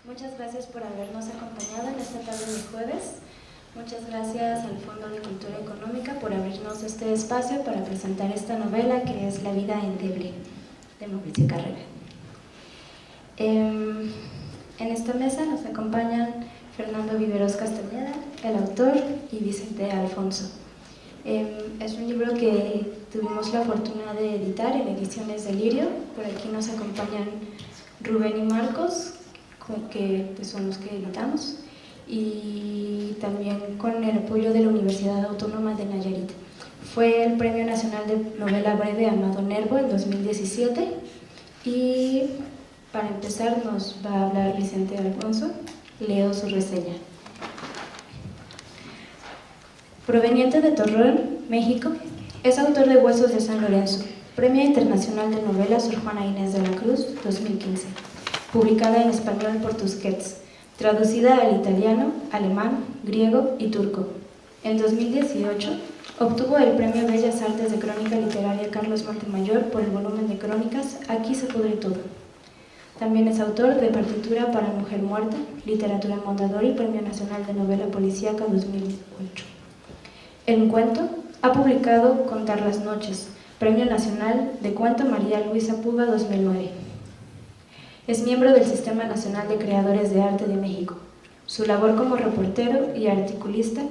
Muchas gracias por habernos acompañado en esta tarde de jueves. Muchas gracias al Fondo de Cultura Económica por abrirnos este espacio para presentar esta novela que es La vida endeble, de Mauricio Carrera. En esta mesa nos acompañan Fernando Viveros Castañeda, el autor, y Vicente Alfonso. Es un libro que tuvimos la fortuna de editar en Ediciones Delirio. Por aquí nos acompañan Rubén y Marcos, que son los que editamos, y también con el apoyo de la Universidad Autónoma de Nayarit. Fue el Premio Nacional de Novela Breve Amado Nervo en 2017, y para empezar nos va a hablar Vicente Alfonso. Leo su reseña. Proveniente de Torreón, México, es autor de Huesos de San Lorenzo, Premio Internacional de Novela Sor Juana Inés de la Cruz 2015, publicada en español por Tusquets, traducida al italiano, alemán, griego y turco. En 2018 obtuvo el Premio Bellas Artes de Crónica Literaria Carlos Montemayor por el volumen de crónicas Aquí se pudre todo. También es autor de Partitura para Mujer Muerta, Literatura Mondador y Premio Nacional de Novela Policíaca 2008. En cuento, ha publicado Contar las Noches, Premio Nacional de Cuento María Luisa Puga 2009. Es miembro del Sistema Nacional de Creadores de Arte de México. Su labor como reportero y articulista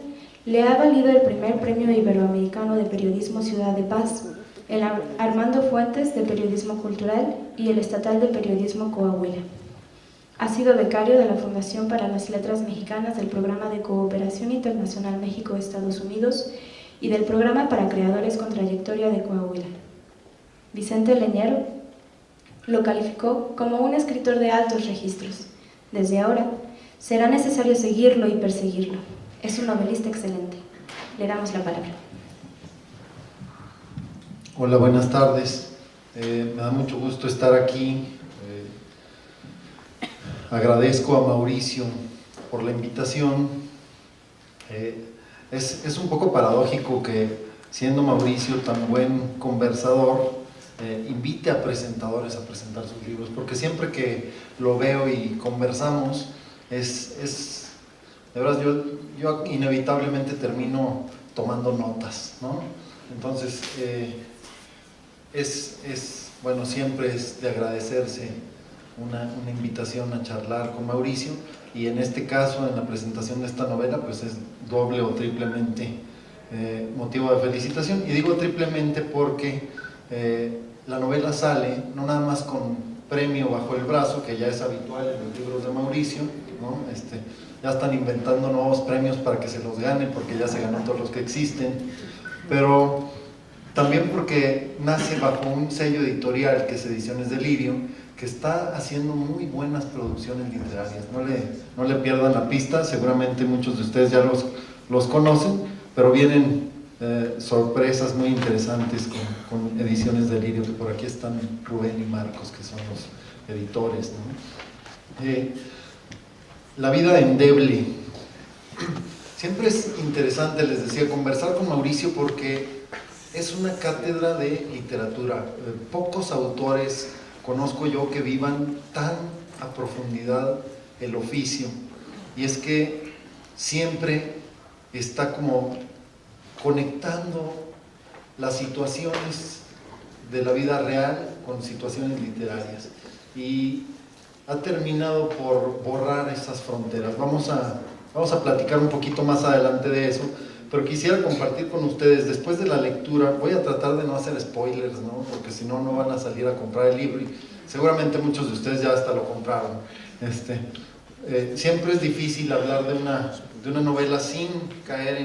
le ha valido el primer Premio Iberoamericano de Periodismo Ciudad de Paz, el Armando Fuentes de Periodismo Cultural y el Estatal de Periodismo Coahuila. Ha sido becario de la Fundación para las Letras Mexicanas del Programa de Cooperación Internacional México-Estados Unidos y del Programa para Creadores con Trayectoria de Coahuila. Vicente Leñero lo calificó como un escritor de altos registros. Desde ahora, será necesario seguirlo y perseguirlo. Es un novelista excelente. Le damos la palabra. Hola, buenas tardes. Me da mucho gusto estar aquí. Agradezco a Mauricio por la invitación. Es un poco paradójico que, siendo Mauricio tan buen conversador, invite a presentadores a presentar sus libros, porque siempre que lo veo y conversamos, de verdad, yo inevitablemente termino tomando notas, ¿no? Entonces, bueno, siempre es de agradecerse una invitación a charlar con Mauricio, y en este caso, en la presentación de esta novela, pues es doble o triplemente motivo de felicitación. Y digo triplemente porque la novela sale no nada más con premio bajo el brazo, que ya es habitual en los libros de Mauricio, ¿no? Ya están inventando nuevos premios para que se los ganen, porque ya se ganó todos los que existen, pero también porque nace bajo un sello editorial que es Ediciones Delirio, que está haciendo muy buenas producciones literarias. No le pierdan la pista, seguramente muchos de ustedes ya los conocen, pero vienen sorpresas muy interesantes con Ediciones Delirio, que por aquí están Rubén y Marcos, que son los editores, ¿no? La vida endeble. Siempre es interesante, les decía, conversar con Mauricio, porque es una cátedra de literatura. Pocos autores conozco yo que vivan tan a profundidad el oficio, y es que siempre está como conectando las situaciones de la vida real con situaciones literarias, y ha terminado por borrar esas fronteras. Vamos a platicar un poquito más adelante de eso, pero quisiera compartir con ustedes, después de la lectura, voy a tratar de no hacer spoilers, ¿no? Porque si no, no van a salir a comprar el libro, y seguramente muchos de ustedes ya hasta lo compraron. Siempre es difícil hablar de una novela sin caer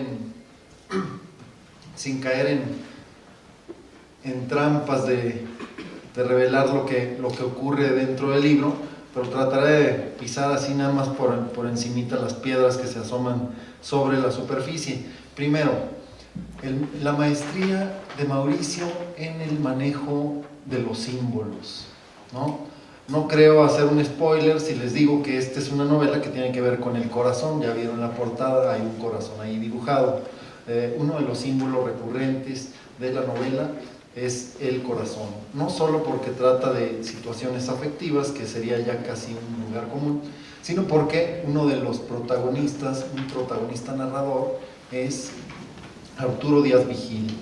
en trampas de revelar lo que ocurre dentro del libro, pero trataré de pisar así nada más por encimita las piedras que se asoman sobre la superficie. Primero, la maestría de Mauricio en el manejo de los símbolos, ¿no? No creo hacer un spoiler si les digo que esta es una novela que tiene que ver con el corazón. Ya vieron la portada, hay un corazón ahí dibujado. Uno de los símbolos recurrentes de la novela es el corazón, no solo porque trata de situaciones afectivas, que sería ya casi un lugar común, sino porque uno de los protagonistas, un protagonista narrador, es Arturo Díaz Vigil.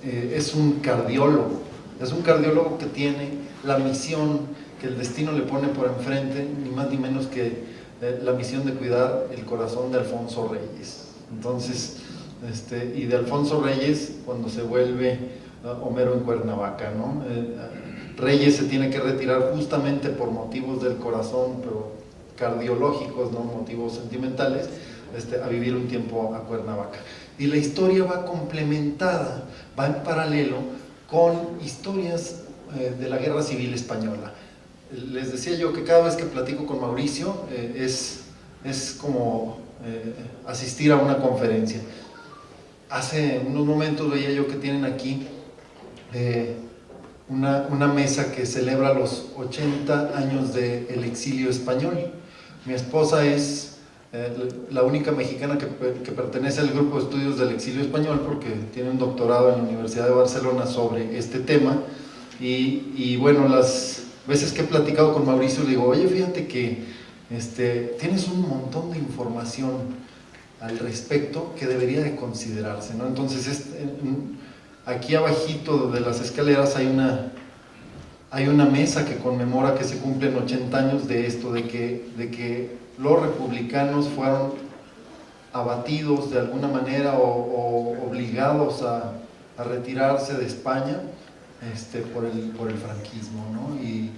Es un cardiólogo que tiene la misión que el destino le pone por enfrente, ni más ni menos que la misión de cuidar el corazón de Alfonso Reyes. Entonces, y de Alfonso Reyes cuando se vuelve Homero en Cuernavaca, ¿no? Reyes se tiene que retirar justamente por motivos del corazón, pero cardiológicos, no motivos sentimentales, a vivir un tiempo a Cuernavaca. Y la historia va complementada, va en paralelo con historias de la Guerra Civil Española. Les decía yo que cada vez que platico con Mauricio es como asistir a una conferencia. Hace unos momentos veía yo que tienen aquí una mesa que celebra los 80 años del exilio español. Mi esposa es la única mexicana que pertenece al grupo de estudios del exilio español, porque tiene un doctorado en la Universidad de Barcelona sobre este tema. Y bueno, las veces que he platicado con Mauricio le digo, oye, fíjate que tienes un montón de información al respecto que debería de considerarse, ¿no? Entonces aquí abajito de las escaleras hay una mesa que conmemora que se cumplen 80 años de esto, de que los republicanos fueron abatidos de alguna manera o obligados a retirarse de España por el franquismo, ¿no? Y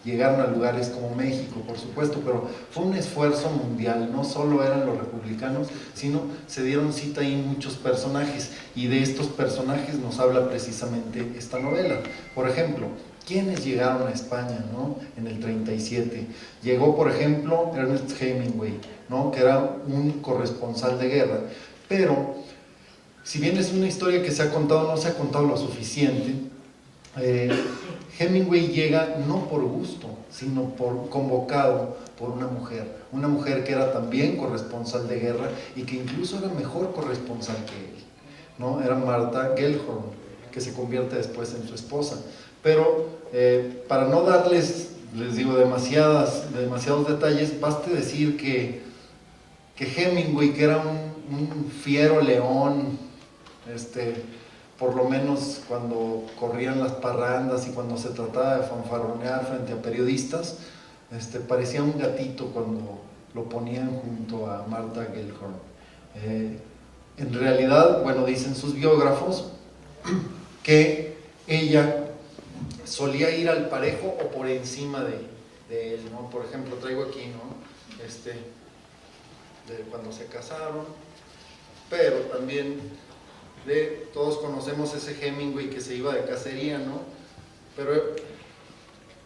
llegaron a lugares como México, por supuesto, pero fue un esfuerzo mundial, no solo eran los republicanos, sino se dieron cita ahí muchos personajes, y de estos personajes nos habla precisamente esta novela. Por ejemplo, ¿quiénes llegaron a España, ¿no? En el 37? Llegó, por ejemplo, Ernest Hemingway, ¿no? Que era un corresponsal de guerra, pero si bien es una historia que se ha contado, no se ha contado lo suficiente. Hemingway llega no por gusto, sino convocado por una mujer que era también corresponsal de guerra y que incluso era mejor corresponsal que él, ¿no? Era Martha Gellhorn, que se convierte después en su esposa. Pero para no les digo demasiados detalles, baste decir que Hemingway, que era un fiero león, por lo menos cuando corrían las parrandas y cuando se trataba de fanfarronear frente a periodistas, parecía un gatito cuando lo ponían junto a Martha Gellhorn. En realidad, bueno, dicen sus biógrafos que ella solía ir al parejo o por encima de él, ¿no? Por ejemplo, traigo aquí, ¿no? De cuando se casaron, pero también todos conocemos ese Hemingway que se iba de cacería, ¿no? Pero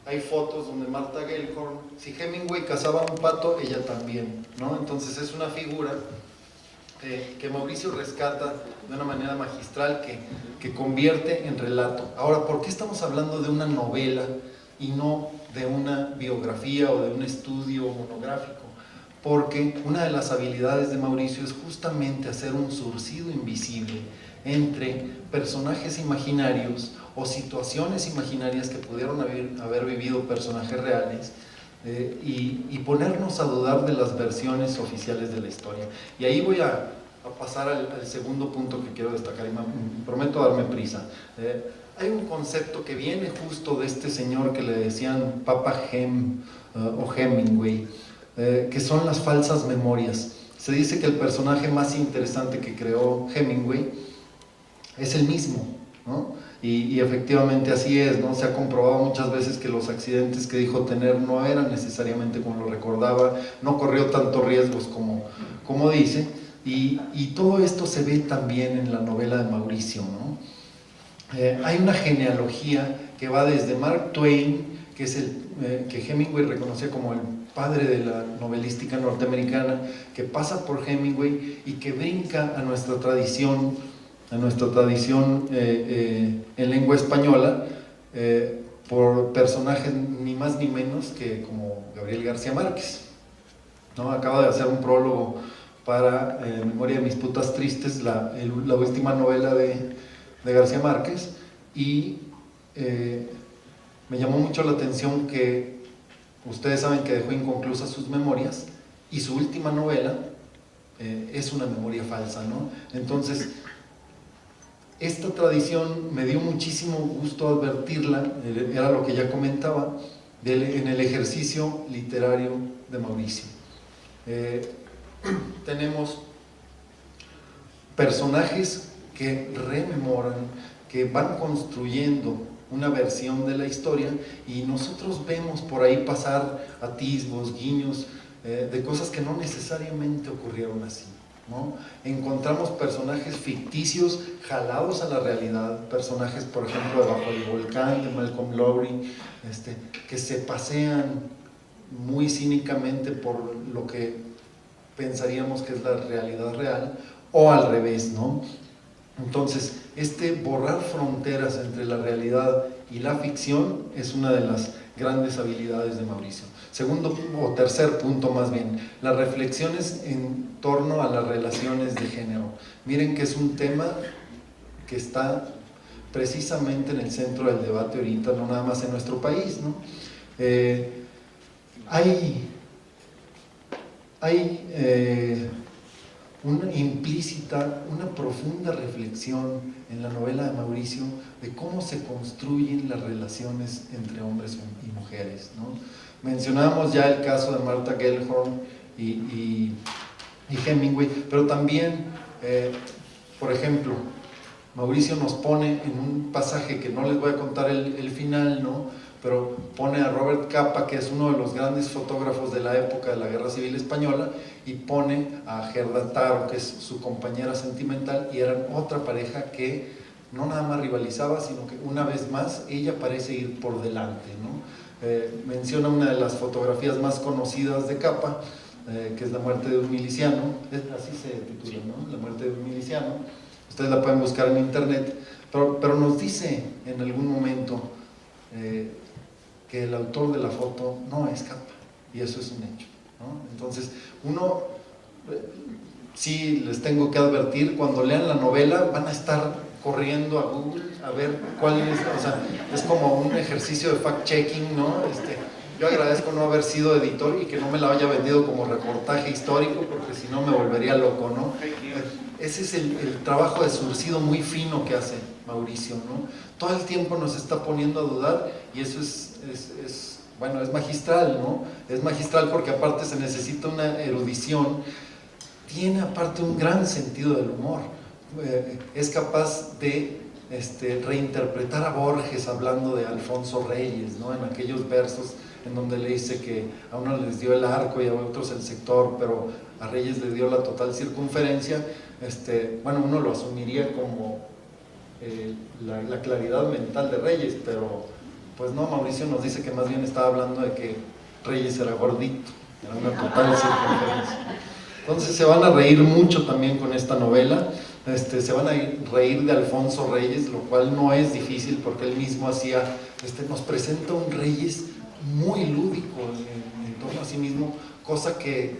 hay fotos donde Martha Gellhorn, si Hemingway cazaba un pato, ella también, ¿no? Entonces es una figura que Mauricio rescata de una manera magistral, que convierte en relato. Ahora, ¿por qué estamos hablando de una novela y no de una biografía o de un estudio monográfico? Porque una de las habilidades de Mauricio es justamente hacer un surcido invisible entre personajes imaginarios o situaciones imaginarias que pudieron haber vivido personajes reales, y ponernos a dudar de las versiones oficiales de la historia. Y ahí voy a pasar al segundo punto que quiero destacar, y prometo darme prisa. Hay un concepto que viene justo de este señor que le decían Papa o Hemingway, que son las falsas memorias. Se dice que el personaje más interesante que creó Hemingway es el mismo, ¿no? Y efectivamente así es, ¿no? Se ha comprobado muchas veces que los accidentes que dijo tener no eran necesariamente como lo recordaba, no corrió tantos riesgos como dice, y todo esto se ve también en la novela de Mauricio, ¿no? Hay una genealogía que va desde Mark Twain, que es que Hemingway reconocía como el padre de la novelística norteamericana, que pasa por Hemingway y que brinca a nuestra tradición en lengua española, por personajes ni más ni menos que como Gabriel García Márquez, ¿no? Acaba de hacer un prólogo para Memoria de mis putas tristes, la última novela de García Márquez, y me llamó mucho la atención que Ustedes saben que dejó inconclusas sus memorias y su última novela es una memoria falsa, ¿no? Entonces, esta tradición me dio muchísimo gusto advertirla, era lo que ya comentaba, en el ejercicio literario de Mauricio. Tenemos personajes que rememoran, que van construyendo una versión de la historia y nosotros vemos por ahí pasar atisbos, guiños de cosas que no necesariamente ocurrieron así, ¿no? Encontramos personajes ficticios jalados a la realidad, personajes por ejemplo de Bajo el Volcán de Malcolm Lowry, que se pasean muy cínicamente por lo que pensaríamos que es la realidad real, o al revés, ¿no? Entonces, borrar fronteras entre la realidad y la ficción es una de las grandes habilidades de Mauricio. Segundo o tercer punto más bien, las reflexiones en torno a las relaciones de género. Miren que es un tema que está precisamente en el centro del debate ahorita, no nada más en nuestro país, ¿no? Hay una implícita, una profunda reflexión en la novela de Mauricio de cómo se construyen las relaciones entre hombres y mujeres, ¿no? Mencionábamos ya el caso de Martha Gellhorn y Hemingway, pero también, por ejemplo, Mauricio nos pone en un pasaje que no les voy a contar el final, ¿no? Pero pone a Robert Capa, que es uno de los grandes fotógrafos de la época de la Guerra Civil Española, y pone a Gerda Taro, que es su compañera sentimental, y eran otra pareja que no nada más rivalizaba, sino que una vez más ella parece ir por delante, ¿no? Menciona una de las fotografías más conocidas de Capa, que es La muerte de un miliciano, así se titula, ¿no? La muerte de un miliciano. Ustedes la pueden buscar en internet, pero nos dice en algún momento que el autor de la foto no es Capa, y eso es un hecho, ¿no? Entonces, sí les tengo que advertir, cuando lean la novela van a estar corriendo a Google a ver cuál es, o sea, es como un ejercicio de fact-checking, ¿no? Yo agradezco no haber sido editor y que no me la haya vendido como reportaje histórico, porque si no me volvería loco, ¿no? Ese es el trabajo de surcido muy fino que hace Mauricio, ¿no? Todo el tiempo nos está poniendo a dudar, y eso es magistral, ¿no? Es magistral porque aparte se necesita una erudición, tiene aparte un gran sentido del humor, es capaz de reinterpretar a Borges hablando de Alfonso Reyes, ¿no? En aquellos versos en donde le dice que a uno les dio el arco y a otros el sector, pero a Reyes le dio la total circunferencia. Uno lo asumiría como la claridad mental de Reyes, pero pues no, Mauricio nos dice que más bien estaba hablando de que Reyes era gordito, era una total circunferencia. Entonces se van a reír mucho también con esta novela, se van a reír de Alfonso Reyes, lo cual no es difícil porque él mismo nos presenta un Reyes muy lúdico en torno a sí mismo, cosa que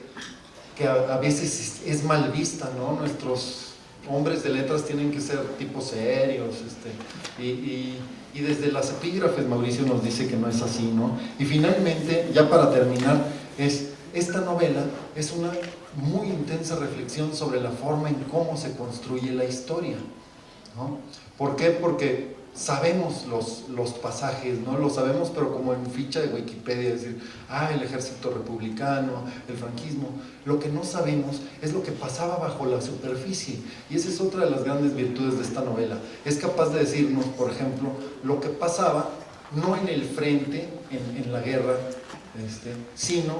a veces es mal vista, ¿no? Nuestros hombres de letras tienen que ser tipos serios, y desde las epígrafes Mauricio nos dice que no es así, ¿no? Y finalmente, ya para terminar, esta novela es una muy intensa reflexión sobre la forma en cómo se construye la historia, ¿no? ¿Por qué? Porque sabemos los pasajes, ¿no? Lo sabemos, pero como en ficha de Wikipedia, es decir, el ejército republicano, el franquismo. Lo que no sabemos es lo que pasaba bajo la superficie, y esa es otra de las grandes virtudes de esta novela. Es capaz de decirnos, por ejemplo, lo que pasaba no en el frente, en la guerra, sino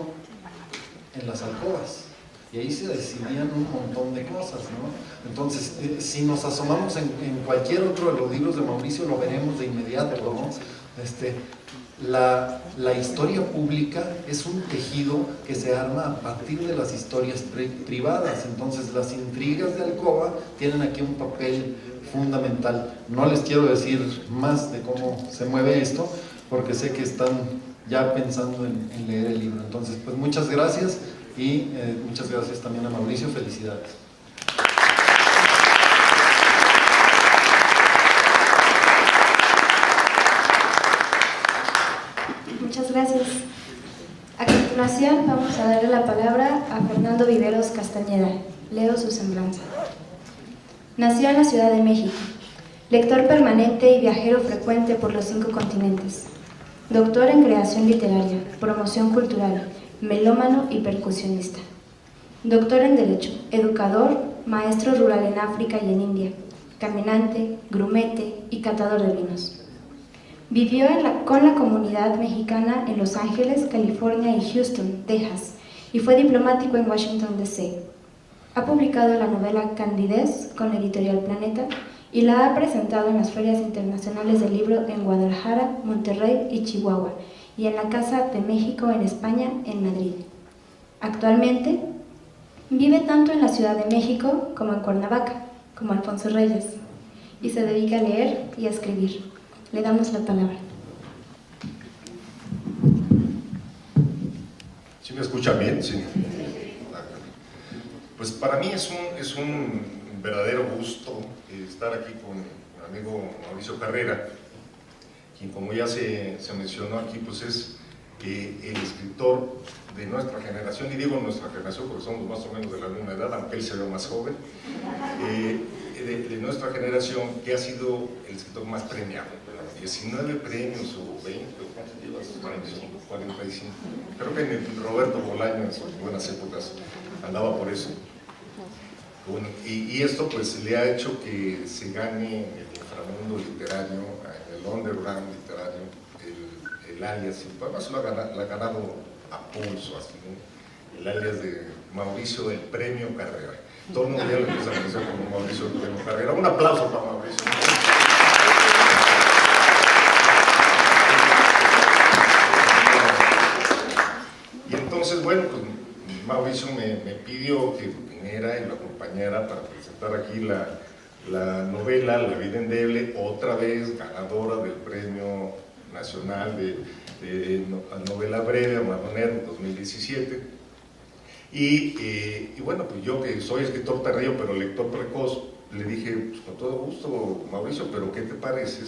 en las alcobas. Y ahí se decidían un montón de cosas, ¿no? Entonces, si nos asomamos en cualquier otro de los libros de Mauricio, lo veremos de inmediato, ¿no? La historia pública es un tejido que se arma a partir de las historias privadas. Entonces, las intrigas de alcoba tienen aquí un papel fundamental. No les quiero decir más de cómo se mueve esto, porque sé que están ya pensando en leer el libro. Entonces, pues muchas gracias. Y muchas gracias también a Mauricio, felicidades. Muchas gracias. continuación vamos a darle la palabra a Fernando Viveros Castañeda. Leo su semblanza. Nació en la Ciudad de México, lector permanente y viajero frecuente por los 5 continentes. Doctor en creación literaria, promoción cultural, melómano y percusionista. Doctor en Derecho, educador, maestro rural en África y en India, caminante, grumete y catador de vinos. Vivió con la comunidad mexicana en Los Ángeles, California y Houston, Texas, y fue diplomático en Washington, D.C. Ha publicado la novela Candidez con la editorial Planeta y la ha presentado en las ferias internacionales del libro en Guadalajara, Monterrey y Chihuahua, y en la Casa de México en España, en Madrid. Actualmente, vive tanto en la Ciudad de México como en Cuernavaca, como Alfonso Reyes, y se dedica a leer y a escribir. Le damos la palabra. ¿Sí me escuchan bien? Sí. Pues para mí es un verdadero gusto estar aquí con mi amigo Mauricio Carrera, quien, como ya se mencionó aquí, pues es el escritor de nuestra generación, y digo nuestra generación porque somos más o menos de la misma edad, aunque él se ve más joven, de nuestra generación, que ha sido el escritor más premiado. 19 premios o 20, o ¿cuántos llevas? 45. Creo que Roberto Bolaño en sus buenas épocas andaba por eso. Bueno, y esto pues le ha hecho que se gane el inframundo literario, el underground literario, el alias, y además lo ha ganado a pulso, así, ¿no? El alias de Mauricio del Premio Carrera. Todo el mundo ya lo empieza a conocer como Mauricio del Premio Carrera. Un aplauso para Mauricio. Y entonces, bueno, pues Mauricio me pidió que viniera y lo acompañara para presentar aquí la novela La vida endeble, otra vez ganadora del Premio Nacional de Novela Breve, Amadonero, 2017. Y bueno, pues yo, que soy escritor tardío pero lector precoz, le dije, pues con todo gusto, Mauricio, pero ¿qué te parece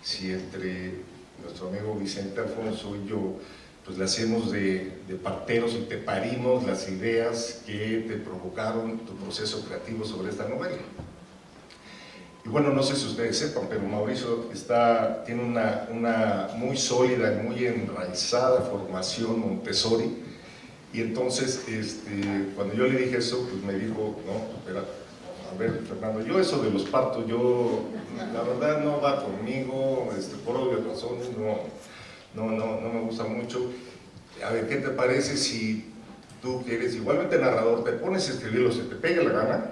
si entre nuestro amigo Vicente Alfonso y yo pues le hacemos de parteros y te parimos las ideas que te provocaron tu proceso creativo sobre esta novela? Y bueno, no sé si ustedes sepan, pero Mauricio tiene una muy sólida y muy enraizada formación Montessori, y entonces cuando yo le dije eso, pues me dijo, no, espera, a ver, Fernando, yo eso de los partos, la verdad no va conmigo, por obvias razones, no me gusta mucho. A ver, ¿qué te parece si tú, que eres igualmente narrador, te pones a escribir lo que te pegue la gana,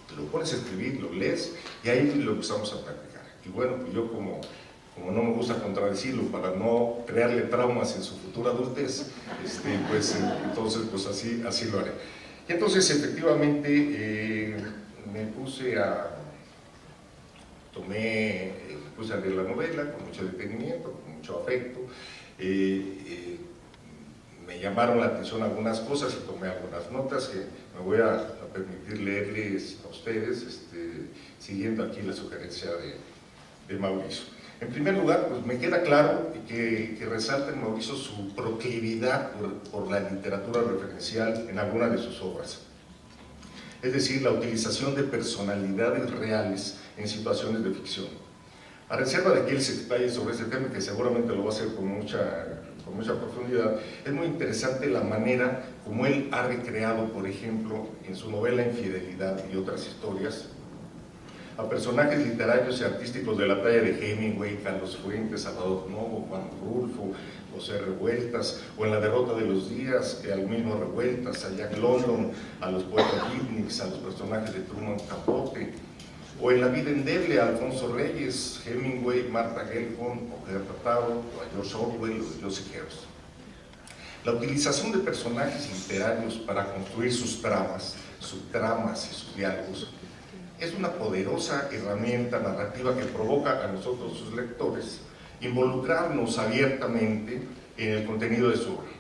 te lo pones a escribir, lo lees, y ahí lo empezamos a practicar? Y bueno, pues yo como no me gusta contradecirlo para no crearle traumas en su futura adultez, pues entonces pues así lo haré. Y entonces efectivamente me puse a leer la novela con mucho detenimiento, con mucho afecto. Me llamaron la atención algunas cosas y tomé algunas notas que me voy a permitir leerles a ustedes, siguiendo aquí la sugerencia de Mauricio. En primer lugar, pues me queda claro que resalta en Mauricio su proclividad por la literatura referencial en alguna de sus obras. Es decir, la utilización de personalidades reales en situaciones de ficción. A reserva de que él se explaye sobre este tema, que seguramente lo va a hacer con mucha profundidad, es muy interesante la manera como él ha recreado, por ejemplo, en su novela Infidelidad y otras historias, a personajes literarios y artísticos de la talla de Hemingway, Carlos Fuentes, Salvador Novo, Juan Rulfo, José Revueltas, o en La derrota de los días, al mismo Revueltas, a Jack London, a los poetas beatniks, a los personajes de Truman Capote, o en La vida endeble, a Alfonso Reyes, Hemingway, Martha Gellhorn, o Gerda Taro, o a George Orwell, o a Joseph Herzl. La utilización de personajes literarios para construir sus tramas y sus diálogos es una poderosa herramienta narrativa que provoca a nosotros, sus lectores, involucrarnos abiertamente en el contenido de su obra.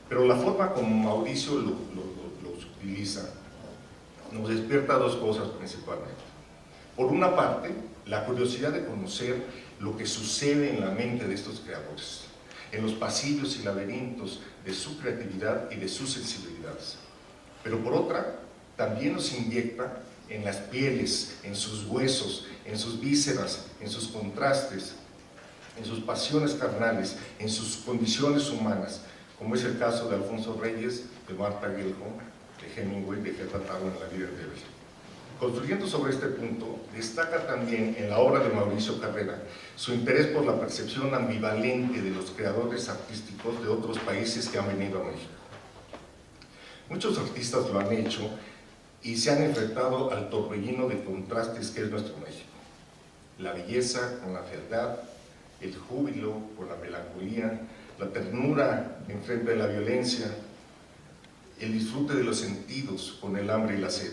Pero la forma como Mauricio los utiliza nos despierta dos cosas principalmente. Por una parte, la curiosidad de conocer lo que sucede en la mente de estos creadores, en los pasillos y laberintos de su creatividad y de sus sensibilidades. Pero por otra, también nos inyecta en las pieles, en sus huesos, en sus vísceras, en sus contrastes, en sus pasiones carnales, en sus condiciones humanas, como es el caso de Alfonso Reyes, de Martha Gellhorn, de Hemingway, de Hedda Taro en La vida endeble. Construyendo sobre este punto, destaca también en la obra de Mauricio Carrera su interés por la percepción ambivalente de los creadores artísticos de otros países que han venido a México. Muchos artistas lo han hecho y se han enfrentado al torbellino de contrastes que es nuestro México. La belleza con la fealdad, el júbilo con la melancolía, la ternura enfrente de la violencia, el disfrute de los sentidos con el hambre y la sed,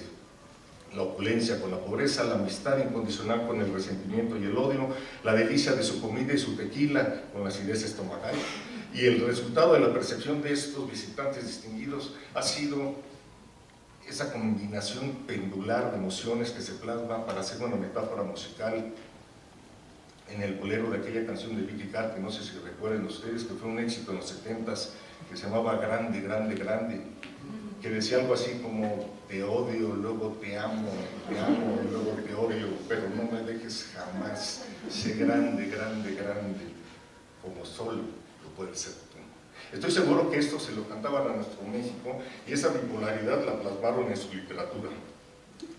la opulencia con la pobreza, la amistad incondicional con el resentimiento y el odio, la delicia de su comida y su tequila con la acidez estomacal. Y el resultado de la percepción de estos visitantes distinguidos ha sido esa combinación pendular de emociones que se plasma para hacer una metáfora musical en el bolero de aquella canción de Vicky Carr, que no sé si recuerden ustedes, que fue un éxito en los 70s, que se llamaba Grande, Grande, Grande, que decía algo así como: te odio, luego te amo, y luego te odio, pero no me dejes jamás, sé grande, grande, grande, como solo lo puedes ser tú. Estoy seguro que esto se lo cantaban a nuestro México y esa bipolaridad la plasmaron en su literatura.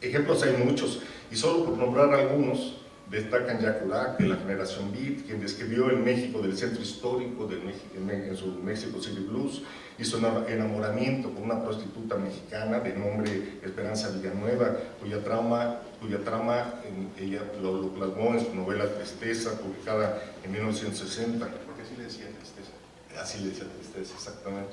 Ejemplos hay muchos, y solo por nombrar algunos, destacan Jacques Urac, de la generación Beat, quien describió el México del centro histórico en su Mexico City Blues, y su enamoramiento con una prostituta mexicana de nombre Esperanza Villanueva, cuya trama ella lo plasmó en su novela Tristeza, publicada en 1960. ¿Por qué así le decía Tristeza? Así le decía Tristeza, exactamente.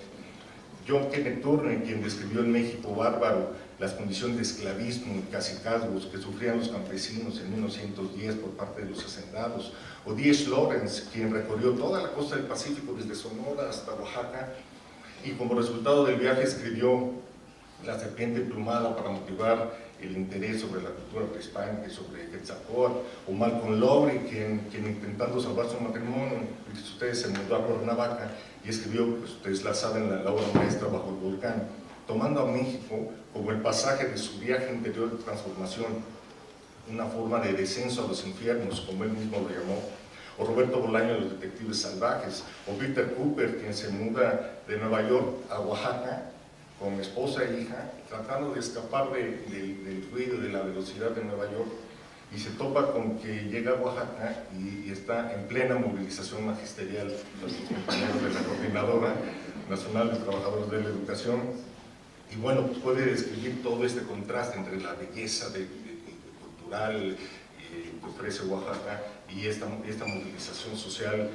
John Kenneth Turner, quien describió el México bárbaro, las condiciones de esclavismo y cacicazgos que sufrían los campesinos en 1910 por parte de los hacendados, o D.H. Lawrence, quien recorrió toda la costa del Pacífico desde Sonora hasta Oaxaca, y como resultado del viaje escribió La serpiente emplumada para motivar el interés sobre la cultura prehispánica y sobre Quetzalcóatl, o Malcolm Lowry, quien intentando salvar su matrimonio, ustedes se mudó a Cuernavaca y escribió, pues ustedes la saben, la obra maestra Bajo el Volcán, tomando a México como el pasaje de su viaje interior de transformación, una forma de descenso a los infiernos, como él mismo lo llamó. O Roberto Bolaño, Los detectives salvajes, o Peter Cooper, quien se muda de Nueva York a Oaxaca con esposa e hija, tratando de escapar del ruido y de la velocidad de Nueva York, y se topa con que llega a Oaxaca y está en plena movilización magisterial nuestros compañeros de la Coordinadora Nacional de Trabajadores de la Educación, y bueno, pues puede describir todo este contraste entre la belleza cultural que ofrece Oaxaca y esta movilización social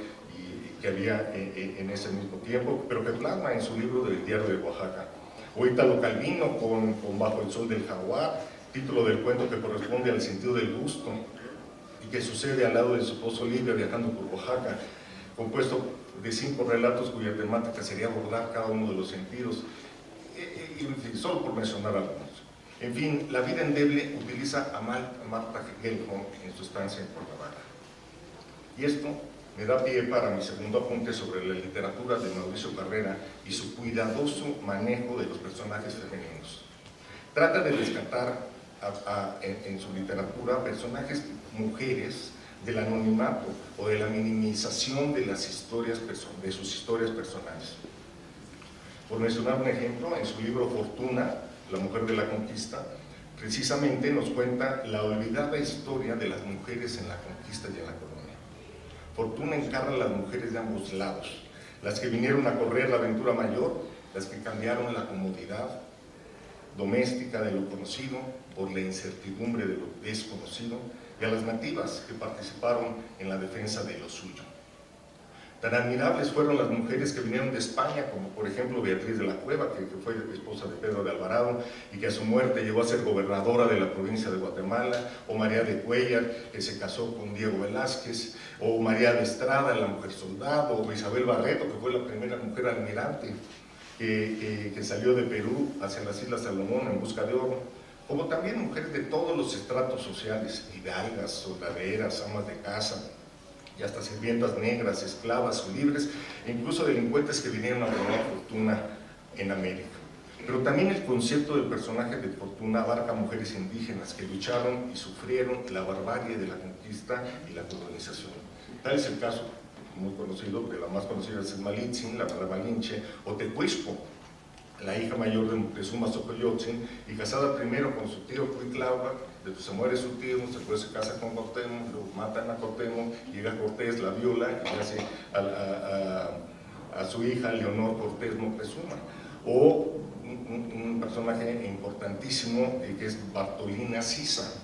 que había en ese mismo tiempo, pero que plasma en su libro del Diario de Oaxaca. O Italo Calvino con Bajo el Sol del Jaguar, título del cuento que corresponde al sentido del gusto y que sucede al lado de su esposo Livia viajando por Oaxaca, compuesto de 5 relatos cuya temática sería abordar cada uno de los sentidos, y solo por mencionar algunos. En fin, La vida endeble utiliza a Martha Gellhorn en su estancia en Cuernavaca. Y esto me da pie para mi segundo apunte sobre la literatura de Mauricio Carrera y su cuidadoso manejo de los personajes femeninos. Trata de rescatar en su literatura personajes mujeres del anonimato o de la minimización de sus historias personales. Por mencionar un ejemplo, en su libro Fortuna, La mujer de la conquista, precisamente nos cuenta la olvidada historia de las mujeres en la conquista y en la colonia. Fortuna encarna a las mujeres de ambos lados, las que vinieron a correr la aventura mayor, las que cambiaron la comodidad doméstica de lo conocido por la incertidumbre de lo desconocido, y a las nativas que participaron en la defensa de lo suyo. Tan admirables fueron las mujeres que vinieron de España, como por ejemplo Beatriz de la Cueva, que fue esposa de Pedro de Alvarado y que a su muerte llegó a ser gobernadora de la provincia de Guatemala, o María de Cuellar, que se casó con Diego Velázquez, o María de Estrada, la mujer soldado, o Isabel Barreto, que fue la primera mujer almirante que salió de Perú hacia las Islas Salomón en busca de oro, como también mujeres de todos los estratos sociales, hidalgas, soldaderas, amas de casa, y hasta sirvientas negras, esclavas o libres, e incluso delincuentes que vinieron a ganar fortuna en América. Pero también el concepto del personaje de fortuna abarca a mujeres indígenas que lucharon y sufrieron la barbarie de la conquista y la colonización. Tal es el caso muy conocido, de la más conocida es Malitzin, la Malinche, o Tecuixco, la hija mayor de Moctezuma Xocoyotzin, y casada primero con su tío Cuitláhuac, después se muere su tío, después se casa con Cuauhtémoc, lo matan a Cuauhtémoc, llega Cortés, la viola y hace a su hija Leonor Cortés Moctezuma. O un personaje importantísimo que es Bartolina Sisa,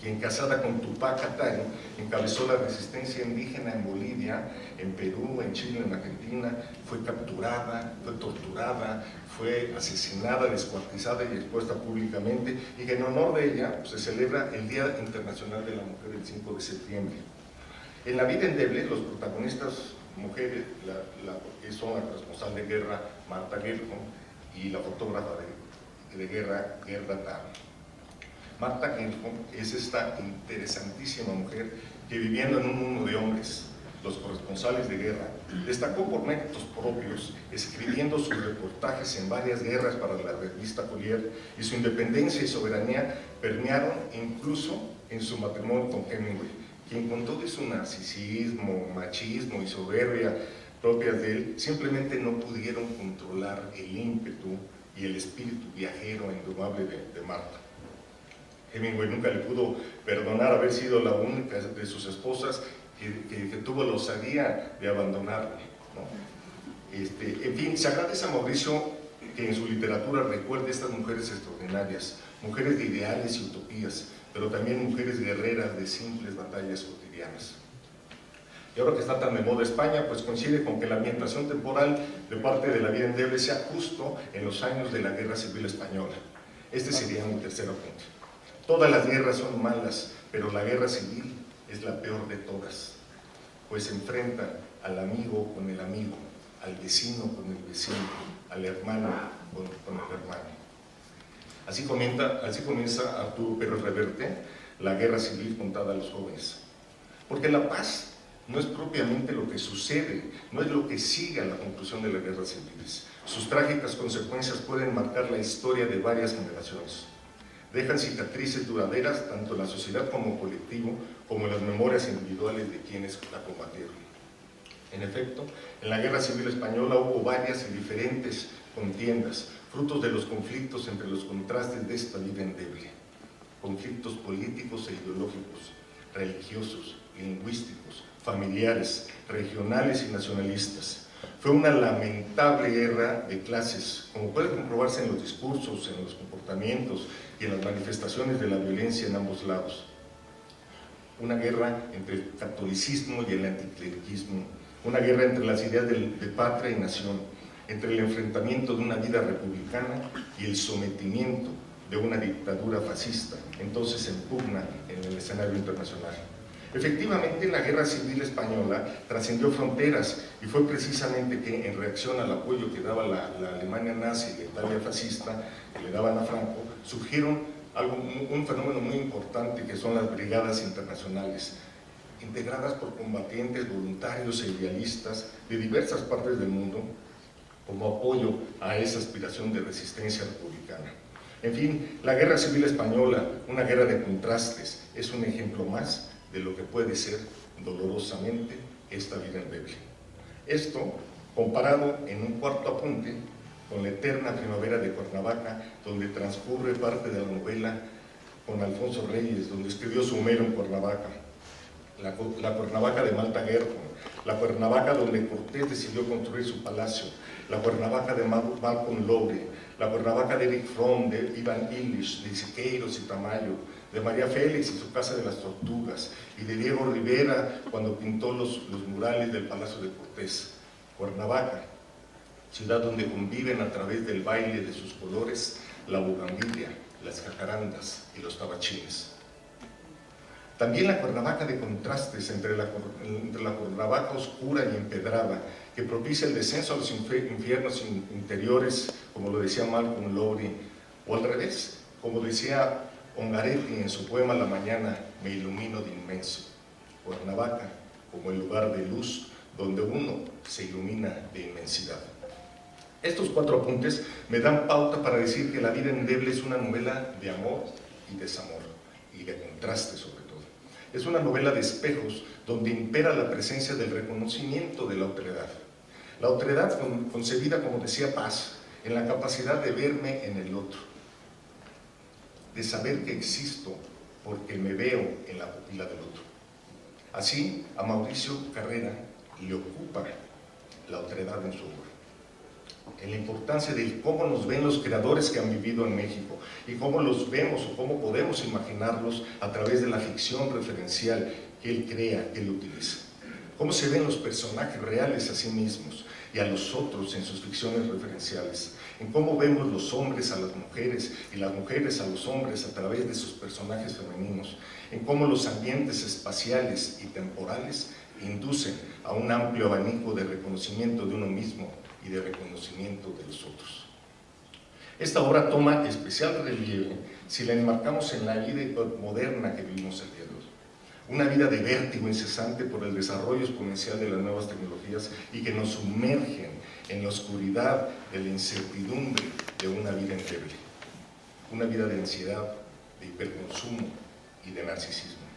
quien casada con Tupac Katari encabezó la resistencia indígena en Bolivia, en Perú, en Chile, en Argentina, fue capturada, fue torturada, fue asesinada, descuartizada y expuesta públicamente, y que en honor de ella se celebra el Día Internacional de la Mujer el 5 de septiembre. En La vida endeble, los protagonistas mujeres, que son la corresponsal de guerra Marta Gerhon y la fotógrafa de guerra Gerda Taro. Marta Gerhon es esta interesantísima mujer que, viviendo en un mundo de hombres, los corresponsales de guerra, destacó por méritos propios, escribiendo sus reportajes en varias guerras para la revista Collier, y su independencia y soberanía permearon incluso en su matrimonio con Hemingway, quien, con todo su narcisismo, machismo y soberbia propias de él, simplemente no pudieron controlar el ímpetu y el espíritu viajero e indomable de Marta. Hemingway nunca le pudo perdonar haber sido la única de sus esposas que tuvo la osadía de abandonarlo, ¿no? En fin, se agradece a Mauricio que en su literatura recuerde estas mujeres extraordinarias, mujeres de ideales y utopías, pero también mujeres guerreras de simples batallas cotidianas. Y ahora que está tan de moda España, pues coincide con que la ambientación temporal de parte de La vida endeble sea justo en los años de la Guerra Civil Española. Este sería mi tercer apunte. Todas las guerras son malas, pero la guerra civil es la peor de todas, pues enfrenta al amigo con el amigo, al vecino con el vecino, al hermano con el hermano. Así comienza Arturo Pérez Reverte, la guerra civil contada a los jóvenes. Porque la paz no es propiamente lo que sucede, no es lo que sigue a la conclusión de las guerras civiles. Sus trágicas consecuencias pueden marcar la historia de varias generaciones. Dejan cicatrices duraderas tanto en la sociedad como colectivo, como en las memorias individuales de quienes la combatieron. En efecto, en la Guerra Civil Española hubo varias y diferentes contiendas, frutos de los conflictos entre los contrastes de esta vida endeble. Conflictos políticos e ideológicos, religiosos, lingüísticos, familiares, regionales y nacionalistas. Fue una lamentable guerra de clases, como puede comprobarse en los discursos, en los comportamientos y en las manifestaciones de la violencia en ambos lados. Una guerra entre el catolicismo y el anticlericismo, una guerra entre las ideas de patria y nación, entre el enfrentamiento de una vida republicana y el sometimiento de una dictadura fascista, entonces en pugna en el escenario internacional. Efectivamente, la Guerra Civil Española trascendió fronteras y fue precisamente que, en reacción al apoyo que daba la Alemania nazi y la Italia fascista, que le daban a Franco, surgieron un fenómeno muy importante que son las brigadas internacionales, integradas por combatientes voluntarios e idealistas de diversas partes del mundo, como apoyo a esa aspiración de resistencia republicana. En fin, la Guerra Civil Española, una guerra de contrastes, es un ejemplo más de lo que puede ser dolorosamente esta vida endeble. Esto, comparado en un cuarto apunte con La eterna primavera de Cuernavaca, donde transcurre parte de la novela con Alfonso Reyes, donde escribió su Homero en Cuernavaca, la Cuernavaca de Marta Gerhon, la Cuernavaca donde Cortés decidió construir su palacio, la Cuernavaca de Malcolm Lowry, la Cuernavaca de Eric Fromm, de Ivan Illich, de Siqueiros y Tamayo, de María Félix y su Casa de las Tortugas, y de Diego Rivera cuando pintó los murales del Palacio de Cortés. Cuernavaca, ciudad donde conviven a través del baile de sus colores la bugambilia, las jacarandas y los tabachines. También la Cuernavaca de contrastes entre la Cuernavaca oscura y empedrada, que propicia el descenso a los infiernos interiores, como lo decía Malcolm Lowry, o al revés, como decía Ongaretti en su poema La mañana, me ilumino de inmenso. Cuernavaca, como el lugar de luz donde uno se ilumina de inmensidad. Estos 4 apuntes me dan pauta para decir que La vida endeble es una novela de amor y desamor, y de contraste sobre todo. Es una novela de espejos donde impera la presencia del reconocimiento de la otredad. La otredad concebida, como decía Paz, en la capacidad de verme en el otro, de saber que existo porque me veo en la pupila del otro. Así, a Mauricio Carrera le ocupa la otredad en su obra, en la importancia de cómo nos ven los creadores que han vivido en México y cómo los vemos o cómo podemos imaginarlos a través de la ficción referencial que él crea, que él utiliza. Cómo se ven los personajes reales a sí mismos y a los otros en sus ficciones referenciales, en cómo vemos los hombres a las mujeres y las mujeres a los hombres a través de sus personajes femeninos, en cómo los ambientes espaciales y temporales inducen a un amplio abanico de reconocimiento de uno mismo y de reconocimiento de los otros. Esta obra toma especial relieve si la enmarcamos en la vida moderna que vivimos el día de hoy. Una vida de vértigo incesante por el desarrollo exponencial de las nuevas tecnologías y que nos sumergen en la oscuridad de la incertidumbre de una vida endeble. Una vida de ansiedad, de hiperconsumo y de narcisismo.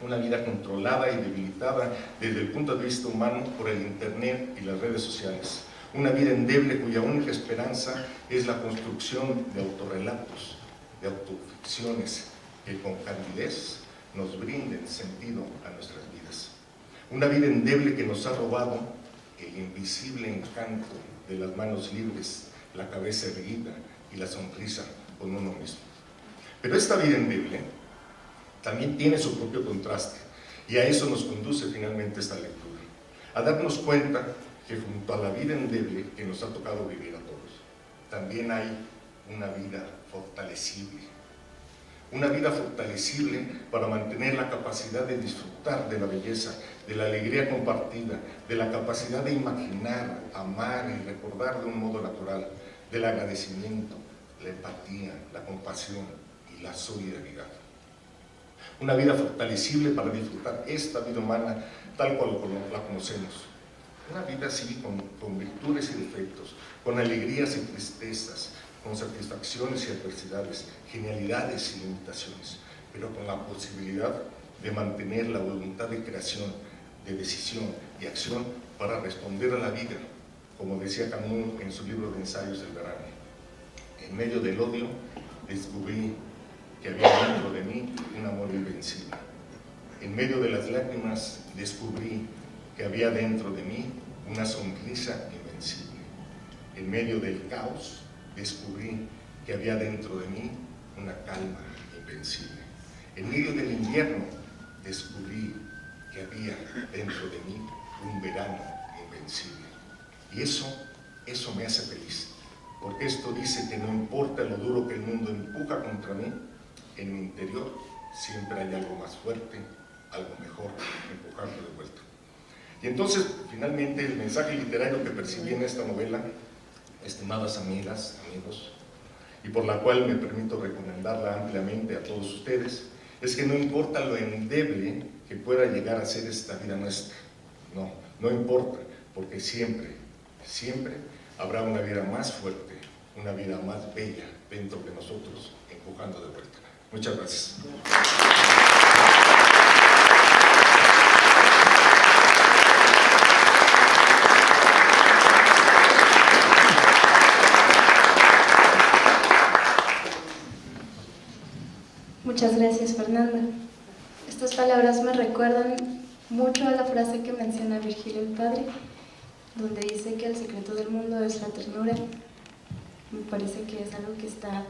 Una vida controlada y debilitada desde el punto de vista humano por el internet y las redes sociales. Una vida endeble cuya única esperanza es la construcción de autorrelatos, de autoficciones que con candidez nos brinden sentido a nuestras vidas. Una vida endeble que nos ha robado el invisible encanto de las manos libres, la cabeza erguida y la sonrisa con uno mismo. Pero esta vida endeble también tiene su propio contraste, y a eso nos conduce finalmente esta lectura, a darnos cuenta que junto a la vida endeble que nos ha tocado vivir a todos, también hay una vida fortalecible. Una vida fortalecible para mantener la capacidad de disfrutar de la belleza, de la alegría compartida, de la capacidad de imaginar, amar y recordar de un modo natural, del agradecimiento, la empatía, la compasión y la solidaridad. Una vida fortalecible para disfrutar esta vida humana tal cual la conocemos. Una vida así con virtudes y defectos, con alegrías y tristezas, con satisfacciones y adversidades, genialidades y limitaciones, pero con la posibilidad de mantener la voluntad de creación, de decisión y acción para responder a la vida, como decía Camus en su libro de ensayos del verano. En medio del odio descubrí que había dentro de mí un amor invencible. En medio de las lágrimas descubrí que había dentro de mí una sonrisa invencible. En medio del caos descubrí que había dentro de mí una calma invencible. En medio del invierno descubrí que había dentro de mí un verano invencible. Y eso me hace feliz, porque esto dice que no importa lo duro que el mundo empuja contra mí, en mi interior siempre hay algo más fuerte, algo mejor, empujando de vuelta. Y entonces, finalmente, el mensaje literario que percibí en esta novela, estimadas amigas, amigos, y por la cual me permito recomendarla ampliamente a todos ustedes, es que no importa lo endeble que pueda llegar a ser esta vida nuestra, no importa, porque siempre habrá una vida más fuerte, una vida más bella dentro de nosotros, empujando de vuelta. Muchas gracias. Muchas gracias, Fernanda. Estas palabras me recuerdan mucho a la frase que menciona Virgilio el Padre, donde dice que el secreto del mundo es la ternura. Me parece que es algo que está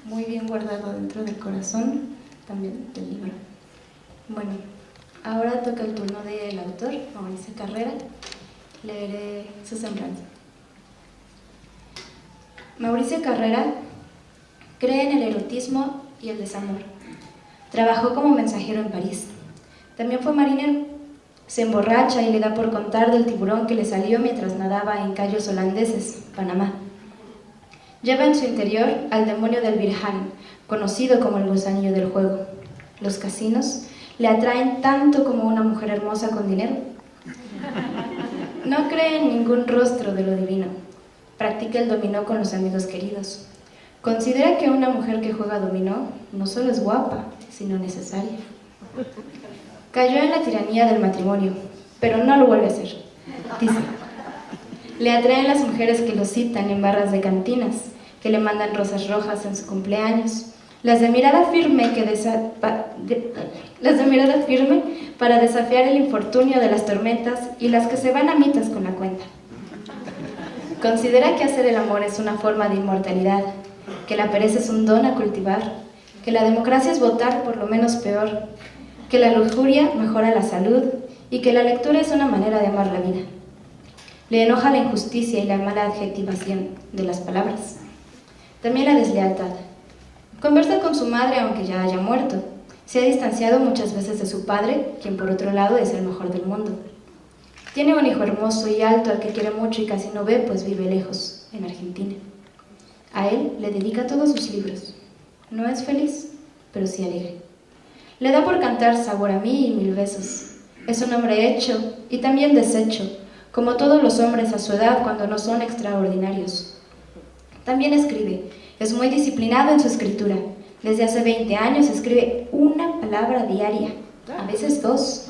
muy bien guardado dentro del corazón, también del libro. Bueno, ahora toca el turno del autor, Mauricio Carrera. Leeré su semblanza. Mauricio Carrera cree en el erotismo y el desamor. Trabajó como mensajero en París. También fue marinero. Se emborracha y le da por contar del tiburón que le salió mientras nadaba en cayos holandeses, Panamá. Lleva en su interior al demonio del Virján, conocido como el gusanillo del juego. Los casinos ¿Le atraen tanto como una mujer hermosa con dinero? No cree en ningún rostro de lo divino. Practica el dominó con los amigos queridos. Considera que una mujer que juega dominó no solo es guapa, sino necesaria. Cayó en la tiranía del matrimonio, pero no lo vuelve a hacer. Dice, le atraen las mujeres que lo citan en barras de cantinas, que le mandan rosas rojas en su cumpleaños, las de mirada firme para desafiar el infortunio de las tormentas y las que se van a mitas con la cuenta. Considera que hacer el amor es una forma de inmortalidad, que la pereza es un don a cultivar, que la democracia es votar por lo menos peor, que la lujuria mejora la salud y que la lectura es una manera de amar la vida. Le enoja la injusticia y la mala adjetivación de las palabras. También la deslealtad. Conversa con su madre aunque ya haya muerto. Se ha distanciado muchas veces de su padre, quien por otro lado es el mejor del mundo. Tiene un hijo hermoso y alto al que quiere mucho y casi no ve, pues vive lejos, en Argentina. A él le dedica todos sus libros. No es feliz, pero sí alegre. Le da por cantar Sabor a mí y Mil besos. Es un hombre hecho y también deshecho, como todos los hombres a su edad cuando no son extraordinarios. También escribe. Es muy disciplinado en su escritura. Desde hace 20 años escribe una palabra diaria, a veces 2.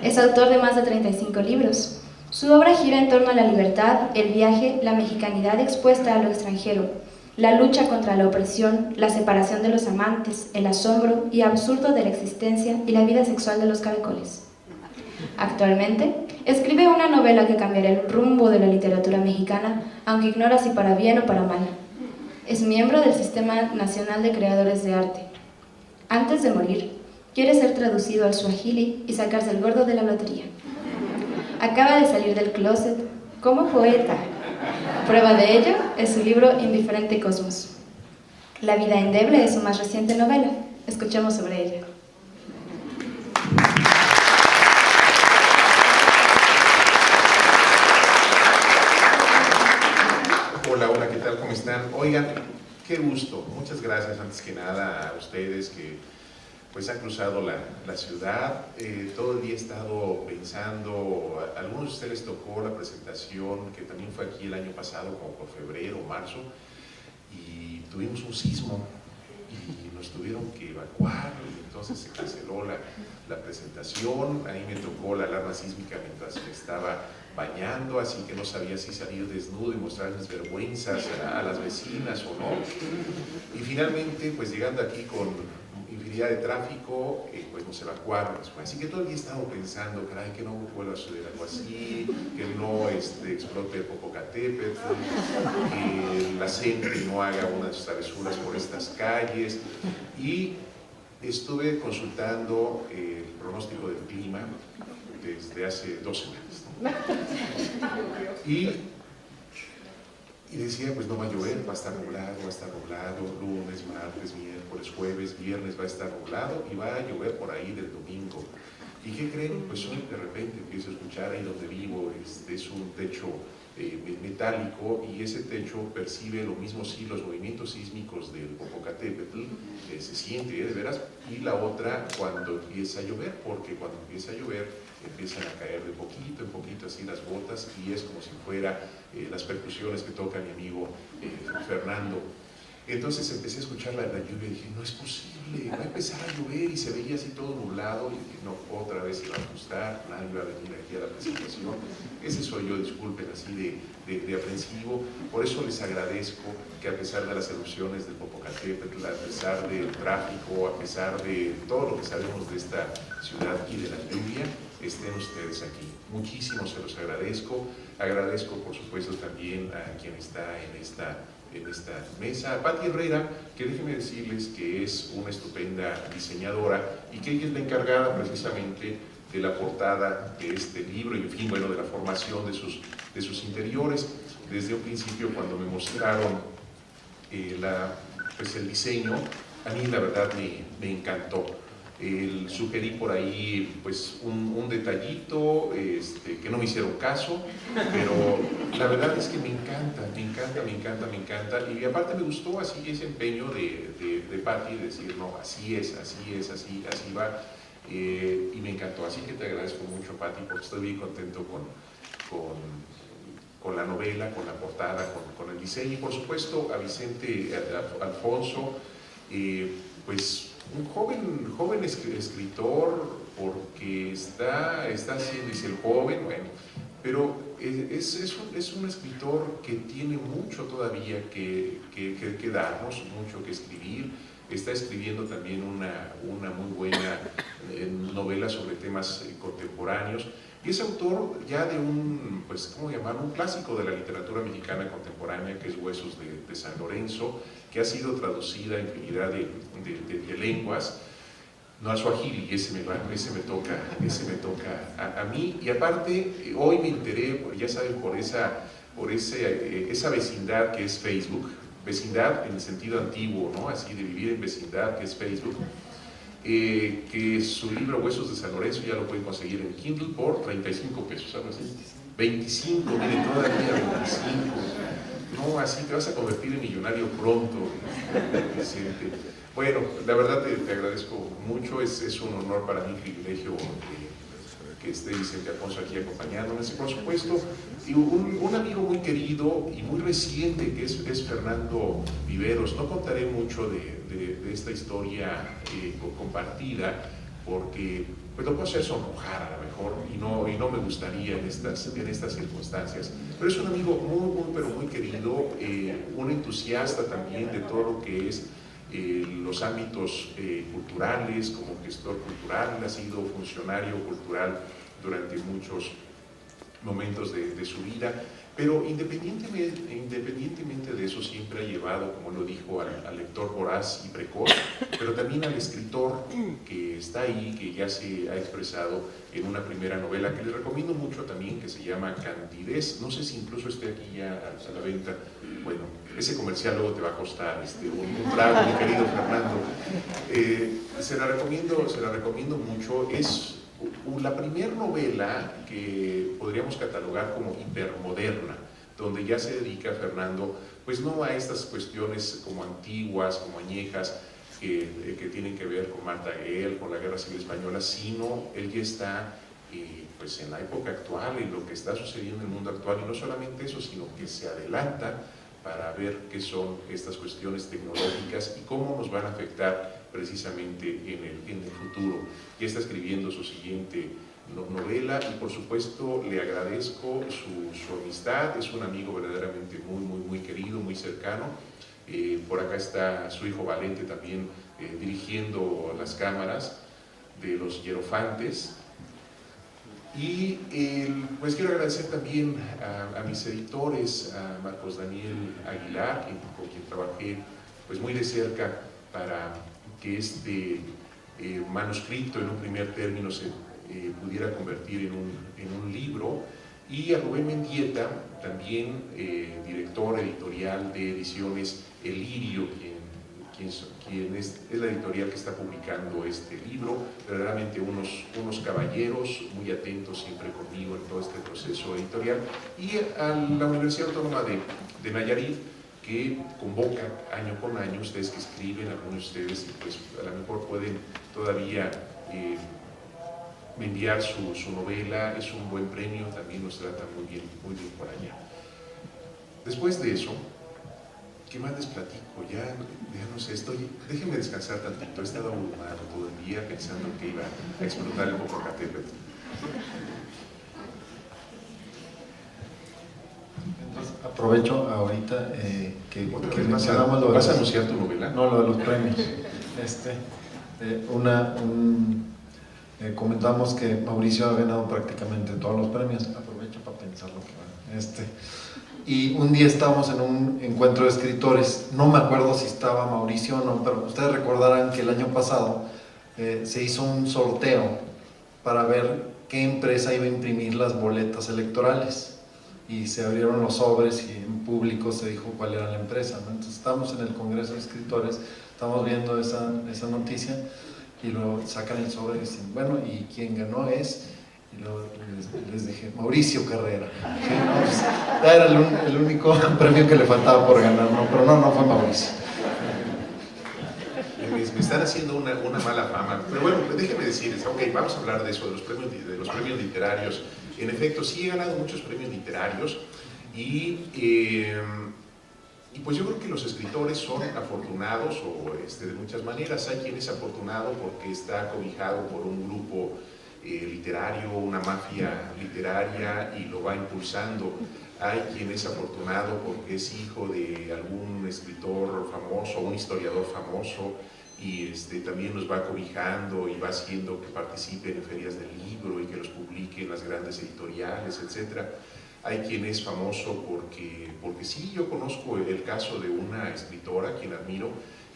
Es autor de más de 35 libros. Su obra gira en torno a la libertad, el viaje, la mexicanidad expuesta a lo extranjero, la lucha contra la opresión, la separación de los amantes, el asombro y absurdo de la existencia y la vida sexual de los caracoles. Actualmente, escribe una novela que cambiará el rumbo de la literatura mexicana, aunque ignora si para bien o para mal. Es miembro del Sistema Nacional de Creadores de Arte. Antes de morir, quiere ser traducido al suajili y sacarse el gordo de la lotería. Acaba de salir del closet como poeta. Prueba de ello es su libro Indiferente Cosmos. La vida endeble es su más reciente novela. Escuchemos sobre ella. Hola, ¿qué tal? ¿Cómo están? Oigan, qué gusto. Muchas gracias antes que nada a ustedes que pues han cruzado la ciudad. Todo el día he estado pensando, a algunos de ustedes tocó la presentación que también fue aquí el año pasado, como por febrero o marzo, y tuvimos un sismo y nos tuvieron que evacuar, y entonces se canceló la presentación. Ahí me tocó la alarma sísmica mientras me estaba bañando, así que no sabía si salir desnudo y mostrar mis vergüenzas a las vecinas o no. Y finalmente, pues llegando aquí con infinidad de tráfico, pues nos evacuaron después. Así que todo el día he estado pensando, caray, que no vuelva a suceder algo así, que no explote el Popocatépetl, que la gente no haga unas travesuras por estas calles. Y estuve consultando el pronóstico del clima desde hace 2 semanas. Y decía, pues no va a llover, va a estar nublado, lunes, martes, miércoles, jueves, viernes va a estar nublado y va a llover por ahí del domingo. ¿Y qué creen? Pues hoy de repente empiezo a escuchar ahí donde vivo, es un techo metálico, y ese techo percibe lo mismo, sí, los movimientos sísmicos del Popocatépetl, se siente de veras, y la otra cuando empieza a llover, porque cuando empieza a llover empiezan a caer de poquito en poquito así las gotas, y es como si fuera las percusiones que toca mi amigo Fernando. Entonces empecé a escuchar la lluvia y dije, no es posible, va a empezar a llover, y se veía así todo nublado, y dije, no, otra vez se va a ajustar, nadie va a venir aquí a la presentación. Ese soy yo, disculpen, así de aprensivo. Por eso les agradezco que a pesar de las erupciones del Popocatépetl, a pesar del tráfico, a pesar de todo lo que sabemos de esta ciudad y de la lluvia, estén ustedes aquí. Muchísimo se los agradezco. Agradezco, por supuesto, también a quien está en esta mesa, a Pati Herrera, que déjenme decirles que es una estupenda diseñadora y que ella es la encargada precisamente de la portada de este libro y, en fin, bueno, de la formación de sus interiores. Desde un principio, cuando me mostraron pues el diseño, a mí la verdad me encantó. Sugerí por ahí pues un detallito que no me hicieron caso, pero la verdad es que me encanta, y aparte me gustó así ese empeño de Patti, de decir, no, así va. y me encantó. Así que te agradezco mucho, Pati, porque estoy bien contento con la novela, con la portada, con el diseño, y por supuesto a Vicente Alfonso, pues un joven escritor, porque está haciendo, dice el joven, bueno, pero es un escritor que tiene mucho todavía que darnos, mucho que escribir. Está escribiendo también una muy buena novela sobre temas contemporáneos, y es autor ya de pues, ¿cómo llamarlo? Un clásico de la literatura mexicana contemporánea, que es Huesos de San Lorenzo, que ha sido traducida a infinidad de lenguas. No, al suajili, ese me toca a mí, y aparte hoy me enteré, ya saben, por esa vecindad que es Facebook, vecindad en el sentido antiguo, ¿no? Así de vivir en vecindad, que es Facebook, que su libro Huesos de San Lorenzo ya lo pueden conseguir en Kindle por 35 pesos, algo así. 25, miren, todavía 25. No, así te vas a convertir en millonario pronto, Vicente. Bueno, la verdad te agradezco mucho, es un honor para mí, un privilegio que esté Vicente Alfonso aquí acompañándonos, y por supuesto un amigo muy querido y muy reciente, que es Fernando Viveros. No contaré mucho de esta historia compartida, porque pues lo puedo hacer sonrojar a lo mejor, y no me gustaría en estas circunstancias, pero es un amigo pero muy querido, un entusiasta también de todo lo que es los ámbitos culturales. Como gestor cultural, ha sido funcionario cultural durante muchos momentos de su vida, pero independientemente de eso, siempre ha llevado, como lo dijo, al lector voraz y precoz, pero también al escritor que está ahí, que ya se ha expresado en una primera novela que les recomiendo mucho también, que se llama Candidez. No sé si incluso esté aquí ya a la venta. Bueno, ese comercial luego te va a costar un trago, mi querido Fernando. Se la recomiendo mucho. Es la primera novela que podríamos catalogar como hipermoderna, donde ya se dedica Fernando, pues no a estas cuestiones como antiguas, como añejas, que tienen que ver con Marta Guel, con la Guerra Civil Española, sino él ya está pues en la época actual, en lo que está sucediendo en el mundo actual, y no solamente eso, sino que se adelanta para ver qué son estas cuestiones tecnológicas y cómo nos van a afectar precisamente en el futuro. Ya está escribiendo su siguiente novela, y por supuesto le agradezco su amistad. Es un amigo verdaderamente muy querido, muy cercano. Por acá está su hijo Valente también dirigiendo las cámaras de Los Hierofantes. Y pues quiero agradecer también a mis editores, a Marcos Daniel Aguilar, con quien trabajé pues muy de cerca para que este manuscrito en un primer término se pudiera convertir en un libro, y a Rubén Mendieta, también director editorial de Ediciones El Lirio, quien es la editorial que está publicando este libro. Verdaderamente unos caballeros muy atentos siempre conmigo en todo este proceso editorial, y a la Universidad Autónoma de Nayarit, que convoca año con año. Ustedes que escriben, algunos de ustedes, pues a lo mejor pueden todavía enviar su novela. Es un buen premio, también nos trata muy bien por allá. Después de eso, ¿qué más les platico? Ya no sé, déjenme descansar tantito. He estado abrumado todo el día pensando que iba a explotar el Popocatépetl. Entonces, aprovecho ahorita que mencionamos lo. ¿Vas a anunciar tu novela? No, lo de los premios. Comentamos que Mauricio ha ganado prácticamente todos los premios. Aprovecho para pensar lo que va. Y un día estábamos en un encuentro de escritores. No me acuerdo si estaba Mauricio o no, pero ustedes recordarán que el año pasado se hizo un sorteo para ver qué empresa iba a imprimir las boletas electorales. Y se abrieron los sobres y en público se dijo cuál era la empresa, ¿no? Entonces estábamos en el Congreso de Escritores, estamos viendo esa noticia, y luego sacan el sobre y dicen, bueno, ¿y quién ganó es? Y luego les dije, Mauricio Carrera. Sí, no, pues, era el único premio que le faltaba por ganar, ¿no? Pero no fue Mauricio. Me están haciendo una mala fama. Pero bueno, déjenme decirles, ok, vamos a hablar de eso, de los premios literarios. En efecto, sí he ganado muchos premios literarios y pues yo creo que los escritores son afortunados de muchas maneras. Hay quien es afortunado porque está cobijado por un grupo literario, una mafia literaria y lo va impulsando. Hay quien es afortunado porque es hijo de algún escritor famoso, un historiador famoso y también los va cobijando y va haciendo que participen en ferias del libro y que los publique en las grandes editoriales, etc. Hay quien es famoso porque sí, yo conozco el caso de una escritora, quien admiro,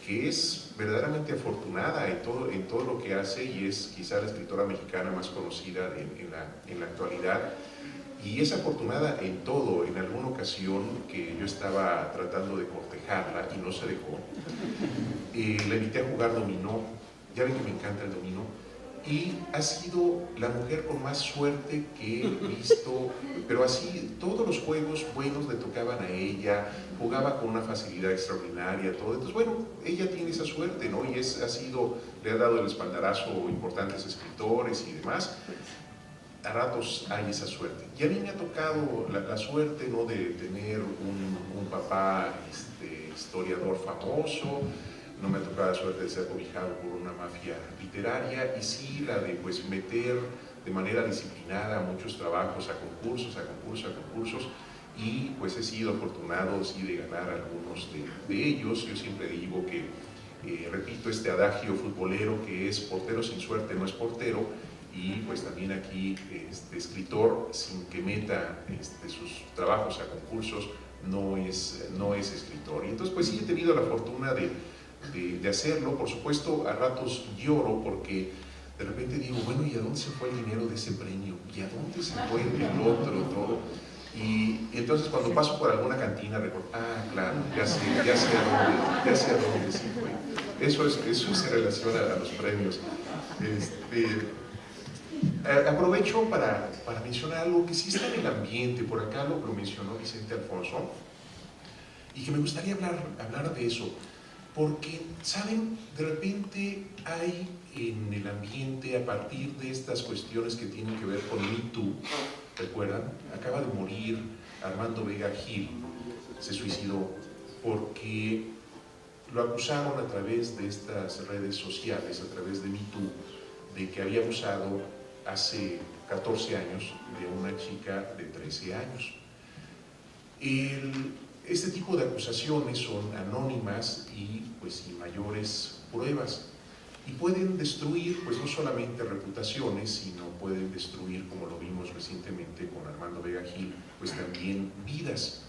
que es verdaderamente afortunada en todo lo que hace y es quizá la escritora mexicana más conocida en la actualidad. Y es afortunada en todo. En alguna ocasión que yo estaba tratando de cortejarla y no se dejó, la invité a jugar dominó. Ya ven que me encanta el dominó. Y ha sido la mujer con más suerte que he visto, pero así, todos los juegos buenos le tocaban a ella, jugaba con una facilidad extraordinaria, todo. Entonces, bueno, ella tiene esa suerte, ¿no? Y le ha dado el espaldarazo a importantes escritores y demás. A ratos hay esa suerte. Y a mí me ha tocado la suerte, ¿no?, de tener un papá historiador famoso. No me ha tocado la suerte de ser cobijado por una mafia literaria y sí la de pues meter de manera disciplinada muchos trabajos a concursos y pues he sido afortunado sí de ganar algunos de ellos. Yo siempre digo que, repito este adagio futbolero que es portero sin suerte no es portero, y pues también aquí escritor sin que meta sus trabajos a concursos no es escritor. Y entonces pues sí he tenido la fortuna de hacerlo. Por supuesto, a ratos lloro porque de repente digo, bueno, ¿y a dónde se fue el dinero de ese premio? ¿Y a dónde se fue el otro, todo? Y entonces cuando paso por alguna cantina recuerdo, claro, ya sé a dónde se fue. Eso se relaciona a los premios. Aprovecho para mencionar algo que sí está en el ambiente, por acá lo mencionó Vicente Alfonso, y que me gustaría hablar de eso. Porque, ¿saben? De repente hay en el ambiente, a partir de estas cuestiones que tienen que ver con Me Too, ¿recuerdan? Acaba de morir Armando Vega Gil, se suicidó porque lo acusaron a través de estas redes sociales, a través de Me Too, de que había abusado hace 14 años de una chica de 13 años. Este tipo de acusaciones son anónimas y pues sin mayores pruebas y pueden destruir pues no solamente reputaciones, sino pueden destruir, como lo vimos recientemente con Armando Vega Gil, pues también vidas.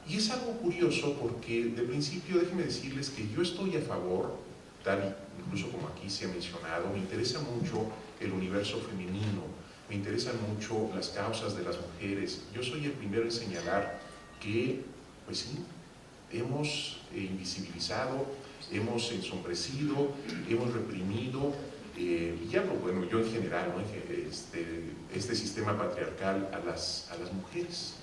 Y es algo curioso porque de principio déjenme decirles que yo estoy a favor, tal incluso como aquí se ha mencionado, me interesa mucho el universo femenino, me interesan mucho las causas de las mujeres. Yo soy el primero en señalar que pues sí, hemos invisibilizado, hemos ensombrecido, hemos reprimido, y hablo, bueno, yo en general, ¿no?, este sistema patriarcal a las mujeres.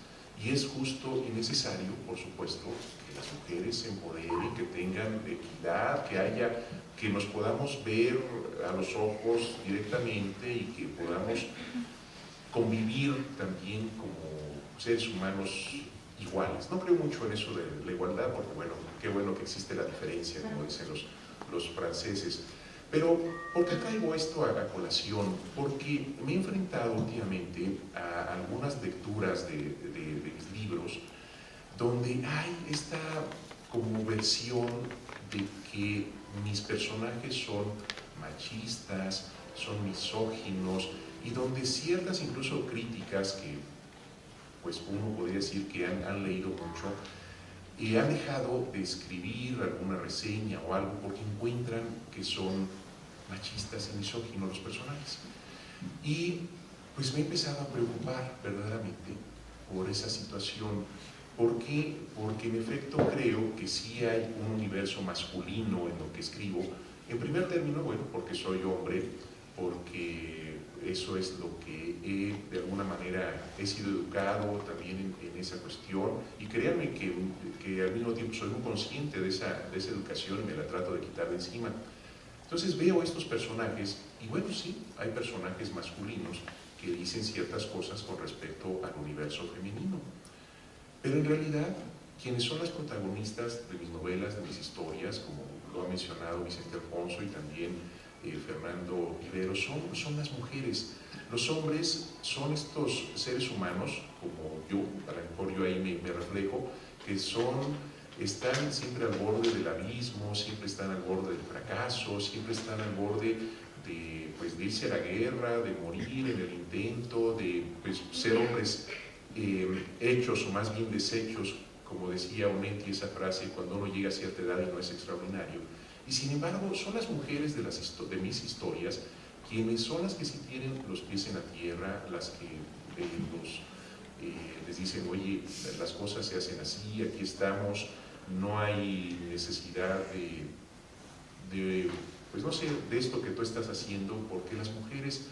Y es justo y necesario, por supuesto, que las mujeres se empoderen, que tengan equidad, que nos podamos ver a los ojos directamente y que podamos convivir también como seres humanos iguales. No creo mucho en eso de la igualdad, porque bueno, qué bueno que existe la diferencia, como dicen los franceses. Pero, ¿por qué traigo esto a colación? Porque me he enfrentado últimamente a algunas lecturas de mis libros donde hay esta como versión de que mis personajes son machistas, son misóginos, y donde ciertas incluso críticas que pues uno podría decir que han leído mucho y han dejado de escribir alguna reseña o algo porque encuentran que son machistas y misóginos los personajes. Y pues me he empezado a preocupar verdaderamente por esa situación. ¿Por qué? Porque en efecto creo que sí hay un universo masculino en lo que escribo. En primer término, bueno, porque soy hombre, porque eso es lo que de alguna manera he sido educado también en esa cuestión, y créanme que al mismo tiempo soy muy consciente de esa educación y me la trato de quitar de encima. Entonces veo estos personajes y bueno, sí, hay personajes masculinos que dicen ciertas cosas con respecto al universo femenino. Pero en realidad, quienes son las protagonistas de mis novelas, de mis historias, como lo ha mencionado Vicente Alfonso y también Fernando Rivero, son las mujeres. Los hombres son estos seres humanos, como yo, a lo mejor yo ahí me reflejo, que están siempre al borde del abismo, siempre están al borde del fracaso, siempre están al borde de irse a la guerra, de morir en el intento, de ser hombres hechos o más bien deshechos, como decía Onetti esa frase, cuando uno llega a cierta edad y no es extraordinario. Y sin embargo son las mujeres de mis historias quienes son las que sí tienen los pies en la tierra, las que les dicen, oye, las cosas se hacen así, aquí estamos, no hay necesidad pues no sé, de esto que tú estás haciendo, porque las mujeres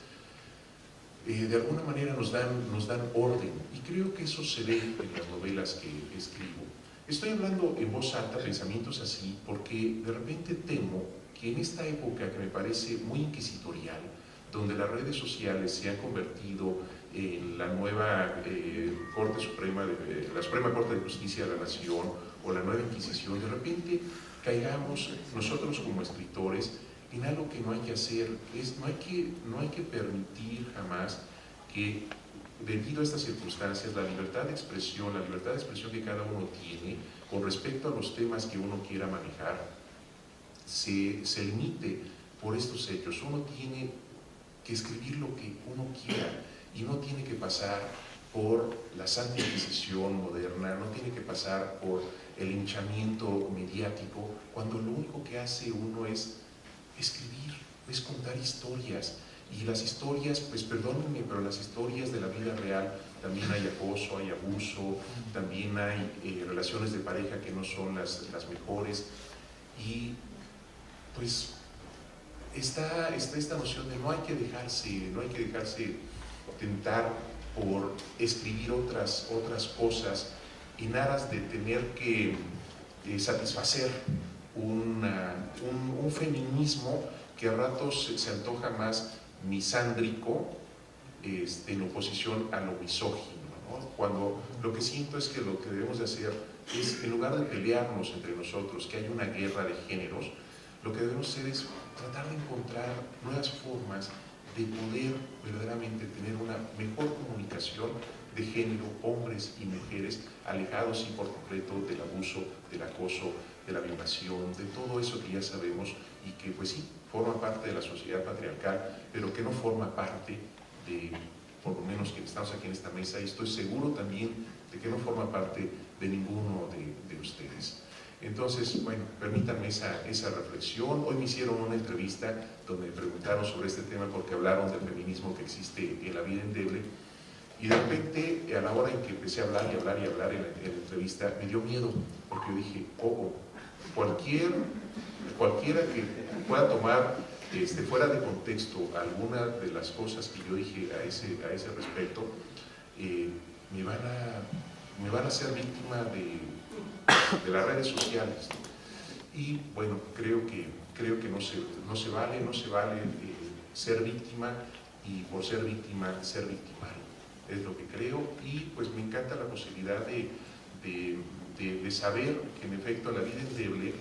de alguna manera nos dan orden, y creo que eso se ve en las novelas que escribo. Estoy hablando en voz alta pensamientos así porque de repente temo que en esta época que me parece muy inquisitorial, donde las redes sociales se han convertido en la nueva Corte Suprema, la Suprema Corte de Justicia de la Nación o la nueva Inquisición, de repente caigamos nosotros como escritores en algo que no hay que hacer. No hay que permitir jamás que, debido a estas circunstancias, la libertad de expresión que cada uno tiene con respecto a los temas que uno quiera manejar, se limite por estos hechos. Uno tiene que escribir lo que uno quiera y no tiene que pasar por la Santa Inquisición moderna, no tiene que pasar por el linchamiento mediático, cuando lo único que hace uno es escribir, es contar historias. Y las historias, pues perdónenme, pero las historias de la vida real, también hay acoso, hay abuso, también hay relaciones de pareja que no son las mejores. Y pues está esta noción de no hay que dejarse tentar por escribir otras cosas en aras de tener que satisfacer un feminismo que a ratos se antoja más misándrico, en oposición a lo misógino, ¿no? Cuando lo que siento es que lo que debemos de hacer es, en lugar de pelearnos entre nosotros, que hay una guerra de géneros, lo que debemos hacer es tratar de encontrar nuevas formas de poder verdaderamente tener una mejor comunicación de género, hombres y mujeres, alejados y por completo del abuso, del acoso, de la violación, de todo eso que ya sabemos y que pues sí, forma parte de la sociedad patriarcal, pero que no forma parte de, por lo menos quienes estamos aquí en esta mesa, y estoy seguro también de que no forma parte de ninguno de ustedes. Entonces, bueno, permítanme esa reflexión. Hoy me hicieron una entrevista donde me preguntaron sobre este tema porque hablaron del feminismo que existe en la vida endeble, y de repente, a la hora en que empecé a hablar y hablar en la entrevista, me dio miedo, porque yo dije, cualquiera que pueda tomar fuera de contexto alguna de las cosas que yo dije a ese respecto, me van a hacer víctima de las redes sociales. Y bueno, creo que no se vale ser víctima, y por ser víctima, ser victimario. Es lo que creo, y pues me encanta la posibilidad de saber que en efecto la vida endeble,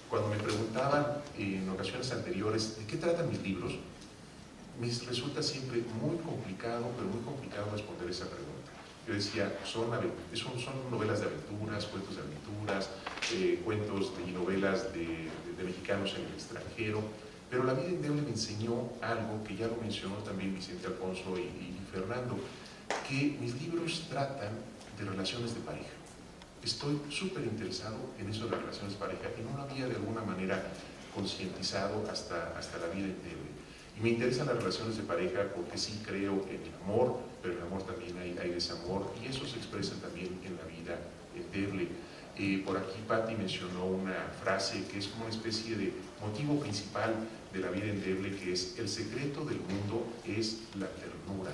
cuando me preguntaban en ocasiones anteriores de qué tratan mis libros, me resulta siempre muy complicado responder esa pregunta. Yo decía, son novelas de aventuras, cuentos de aventuras, cuentos y novelas de mexicanos en el extranjero, pero la vida endeble me enseñó algo que ya lo mencionó también Vicente Alfonso y Fernando, que mis libros tratan de relaciones de pareja. Estoy súper interesado en eso de las relaciones de pareja, y no lo había de alguna manera concientizado hasta la vida endeble. Y me interesan las relaciones de pareja porque sí creo en el amor, pero en el amor también hay desamor, y eso se expresa también en la vida endeble. Por aquí Patti mencionó una frase que es como una especie de motivo principal de la vida endeble, que es: el secreto del mundo es la ternura.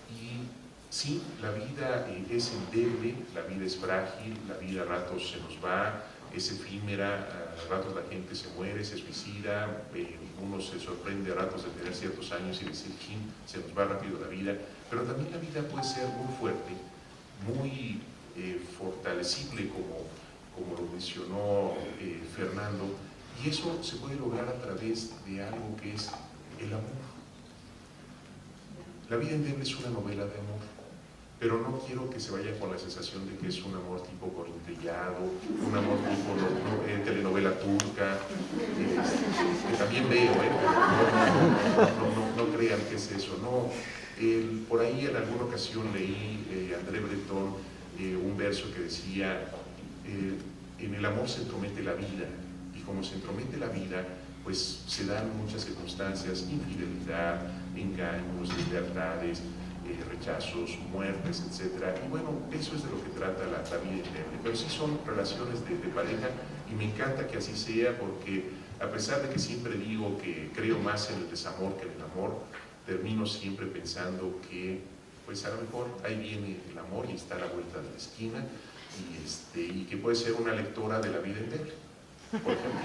Y sí, la vida es endeble, la vida es frágil, la vida a ratos se nos va, es efímera, a ratos la gente se muere, se suicida, uno se sorprende a ratos de tener ciertos años y decir, chin, se nos va rápido la vida, pero también la vida puede ser muy fuerte, muy fortalecible, como lo mencionó Fernando, y eso se puede lograr a través de algo que es el amor. La vida endeble es una novela de amor, pero no quiero que se vaya con la sensación de que es un amor tipo corintellado, un amor tipo telenovela turca, que también veo, no crean que es eso, no. Por ahí en alguna ocasión leí André Breton un verso que decía, en el amor se entromete la vida, y como se entromete la vida, pues se dan muchas circunstancias, infidelidad, engaños, deslealtades, rechazos, muertes, etc. Y bueno, eso es de lo que trata la vida endeble. Pero sí son relaciones de pareja, y me encanta que así sea, porque a pesar de que siempre digo que creo más en el desamor que en el amor, termino siempre pensando que pues a lo mejor ahí viene el amor y está a la vuelta de la esquina, y que puede ser una lectora de la vida endeble, por ejemplo.